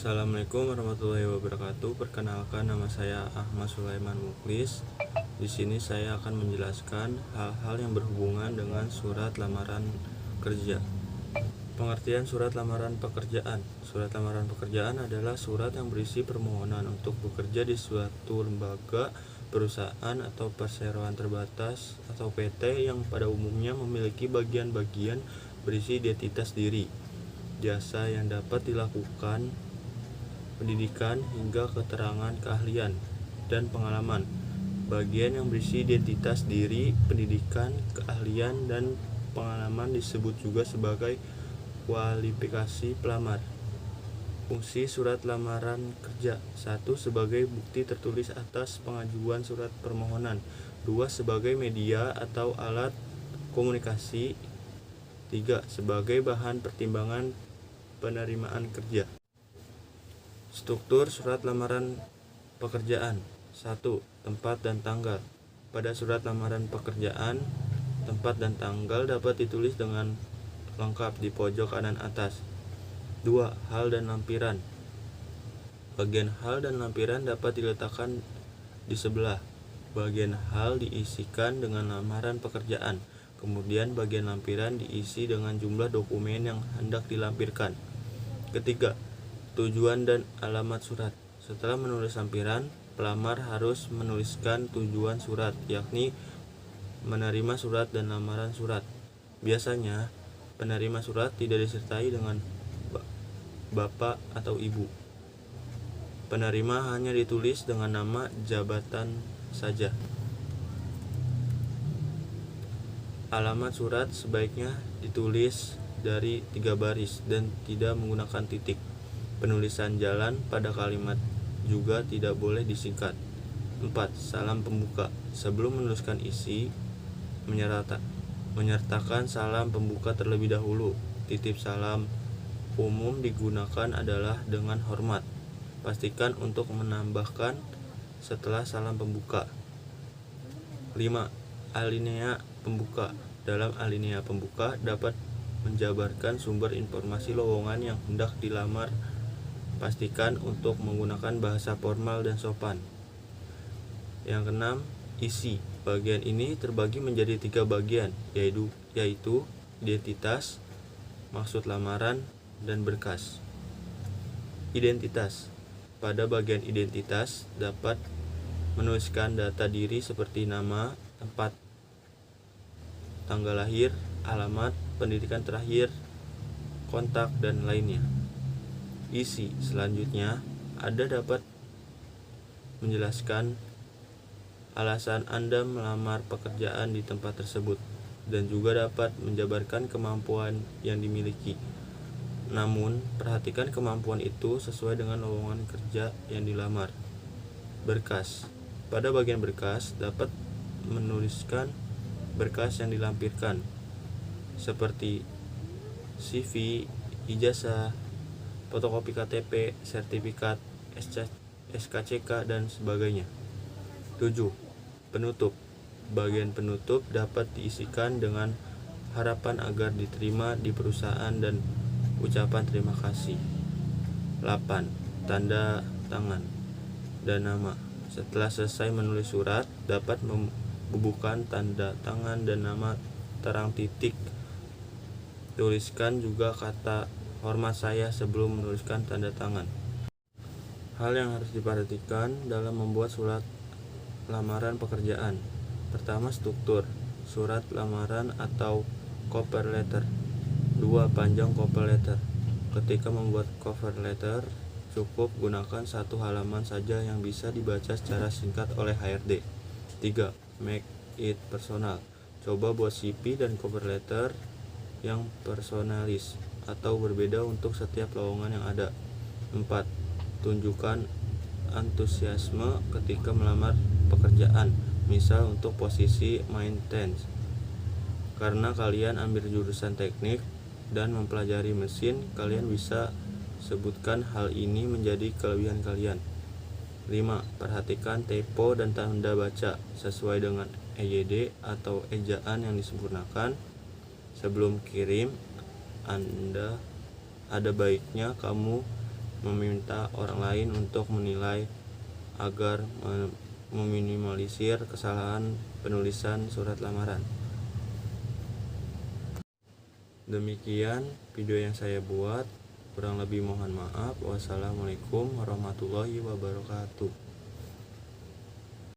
Assalamualaikum warahmatullahi wabarakatuh. Perkenalkan, nama saya Ahmad Sulaiman Muklis. Di sini saya akan menjelaskan hal-hal yang berhubungan dengan surat lamaran kerja. Pengertian surat lamaran pekerjaan. Surat lamaran pekerjaan adalah surat yang berisi permohonan untuk bekerja di suatu lembaga, perusahaan atau perseroan terbatas atau PT yang pada umumnya memiliki bagian-bagian berisi identitas diri, jasa yang dapat dilakukan, pendidikan, hingga keterangan keahlian dan pengalaman. Bagian yang berisi identitas diri, pendidikan, keahlian, dan pengalaman disebut juga sebagai kualifikasi pelamar. Fungsi surat lamaran kerja: 1. Sebagai bukti tertulis atas pengajuan surat permohonan. 2. Sebagai media atau alat komunikasi. 3. Sebagai bahan pertimbangan penerimaan kerja. Struktur surat lamaran pekerjaan. 1. Tempat dan tanggal. Pada surat lamaran pekerjaan, tempat dan tanggal dapat ditulis dengan lengkap di pojok kanan atas. 2. Hal dan lampiran. Bagian hal dan lampiran dapat diletakkan di sebelah. Bagian hal diisikan dengan lamaran pekerjaan. Kemudian bagian lampiran diisi dengan jumlah dokumen yang hendak dilampirkan. Ketiga, tujuan dan alamat surat. Setelah menulis lampiran, pelamar harus menuliskan tujuan surat, yakni menerima surat dan lamaran surat. Biasanya, penerima surat tidak disertai dengan bapak atau ibu. Penerima hanya ditulis dengan nama jabatan saja. Alamat surat sebaiknya ditulis dari 3 baris dan tidak menggunakan titik. Penulisan jalan pada kalimat juga tidak boleh disingkat. 4. Salam pembuka. Sebelum menuliskan isi, menyertakan salam pembuka terlebih dahulu. Titip salam umum digunakan adalah dengan hormat. Pastikan untuk menambahkan setelah salam pembuka. 5. Alinea pembuka. Dalam alinea pembuka dapat menjabarkan sumber informasi lowongan yang hendak dilamar. Pastikan untuk menggunakan bahasa formal dan sopan. Yang keenam, isi. Bagian ini terbagi menjadi 3 bagian, yaitu identitas, maksud lamaran, dan berkas. Identitas. Pada bagian identitas dapat menuliskan data diri seperti nama, tempat, tanggal lahir, alamat, pendidikan terakhir, kontak, dan lainnya. Isi selanjutnya dapat menjelaskan alasan Anda melamar pekerjaan di tempat tersebut dan juga dapat menjabarkan kemampuan yang dimiliki. Namun, perhatikan kemampuan itu sesuai dengan lowongan kerja yang dilamar. Berkas. Pada bagian berkas dapat menuliskan berkas yang dilampirkan seperti CV, ijazah, fotokopi KTP, sertifikat, SKCK, dan sebagainya. 7. Penutup. Bagian penutup dapat diisikan dengan harapan agar diterima di perusahaan dan ucapan terima kasih. 8. Tanda tangan dan nama. Setelah selesai menulis surat, dapat membubuhkan tanda tangan dan nama terang titik. Tuliskan juga kata hormat saya sebelum menuliskan tanda tangan. Hal yang harus diperhatikan dalam membuat surat lamaran pekerjaan. Pertama, struktur surat lamaran atau cover letter. 2. Panjang cover letter. Ketika membuat cover letter, cukup gunakan 1 halaman saja yang bisa dibaca secara singkat oleh HRD. 3. Make it personal. Coba buat CV dan cover letter yang personalis atau berbeda untuk setiap lowongan yang ada. 4. Tunjukkan antusiasme ketika melamar pekerjaan, misal untuk posisi maintenance. Karena kalian ambil jurusan teknik dan mempelajari mesin, kalian bisa sebutkan hal ini menjadi kelebihan kalian. 5. Perhatikan typo dan tanda baca sesuai dengan EYD atau ejaan yang disempurnakan. Sebelum kirim, ada baiknya kamu meminta orang lain untuk menilai agar meminimalisir kesalahan penulisan surat lamaran. Demikian video yang saya buat, kurang lebih mohon maaf. Wassalamualaikum warahmatullahi wabarakatuh.